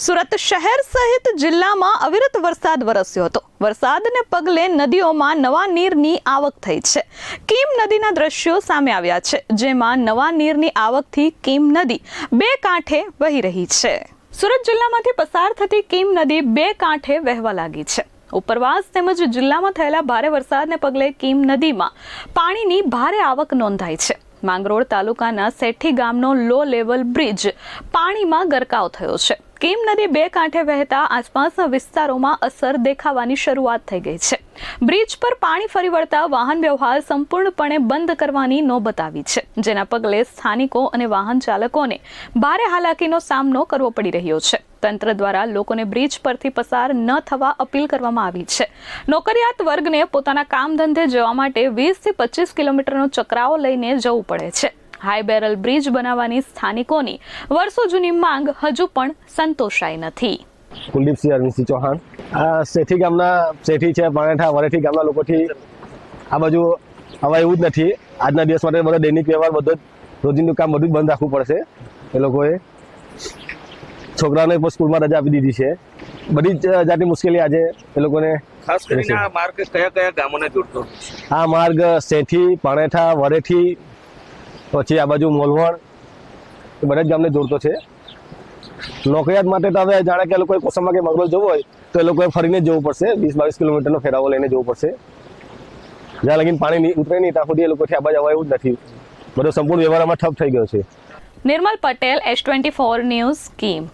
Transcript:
સુરત શહેર સહિત જિલ્લામાં અવિરત વરસાદ વરસ્યો હતો। વરસાદને પગલે નદીઓમાં નવા નીરની આવક થઈ છે। કીમ નદીના દ્રશ્યો સામે આવ્યા છે, જેમાં નવા નીરની આવકથી કીમ નદી બે કાંઠે વહી રહી છે। સુરત જિલ્લામાંથી પસાર થતી કીમ નદી બે કાંઠે વહેવા લાગી છે। ઉપરવાસ તેમજ જિલ્લામાં થયેલા ભારે વરસાદને પગલે કીમ નદીમાં પાણીની ભારે આવક નોંધાઈ છે। માંગરોળ તાલુકાના સેઠી ગામનો લો લેવલ બ્રિજ પાણીમાં ગરકાવ થયો છે। કીમ નદી બે કાંઠે વહેતા આસપાસના વિસ્તારોમાં અસર દેખાવાની શરૂઆત થઈ ગઈ છે। બ્રિજ પર પાણી ફરી વળતા વાહન વ્યવહાર સંપૂર્ણપણે બંધ કરવાની નોબત આવી છે, જેના પગલે સ્થાનિકો અને વાહન ચાલકોને ભારે હાલાકીનો સામનો કરવો પડી રહ્યો છે। તંત્ર દ્વારા લોકોને બ્રિજ પરથી પસાર ન થવા અપીલ કરવામાં આવી છે। નોકરિયાત વર્ગને પોતાના કામ ધંધે જવા માટે 20 થી 25 કિલોમીટરનો ચક્રાઓ લઈને જવું પડે છે। હાઈ બેરલ બ્રિજ બનાવવાની સ્થાનિકોની વર્ષો જૂની માંગ હજુ પણ સંતોષાઈ નથી। કુલદીપસિંહ અરવિંદસિંહ ચૌહાણ સેઠી ગામના સેઠી છે, પાણેઠા વરેઠી ગામના લોકોથી આ બાજુ હવે એવું જ નથી। આજના દિવસ માટે બધો દૈનિક વ્યવહાર બધો રોજિંદું કામ બધું જ બંધ રાખવું પડશે। એ લોકોએ છોકરાઓને પણ સ્કૂલમાં રજા આપી દીધી છે। બધી જ જાતની મુશ્કેલી આજે એ લોકોને ખાસ કરીને આ માર્ગ કયા કયા ગામોને જોડતો? આ માર્ગ સેઠી, પાણેઠા, વરેઠી, પછી આ બાજુ મોલવણ એ બધા જ ગામને જોડતો છે। નોકરિયાત માટે તો હવે જાણે કે એ લોકોએ કોસંબા કે માંગરોળ જવું હોય તો એ લોકોએ ફરીને જ જવું પડશે। 20-22 કિલોમીટરનો ફેરાવો લઈને જવું પડશે। જ્યાં લગીને પાણી ઉતરે નહીં ત્યાં સુધી એ લોકોથી આ બાજુ અવાય જ નથી। બધો સંપૂર્ણ વ્યવહારમાં ઠપ થઈ ગયો છે। નિર્મલ પટેલ, S24 ન્યૂઝ, કીમ।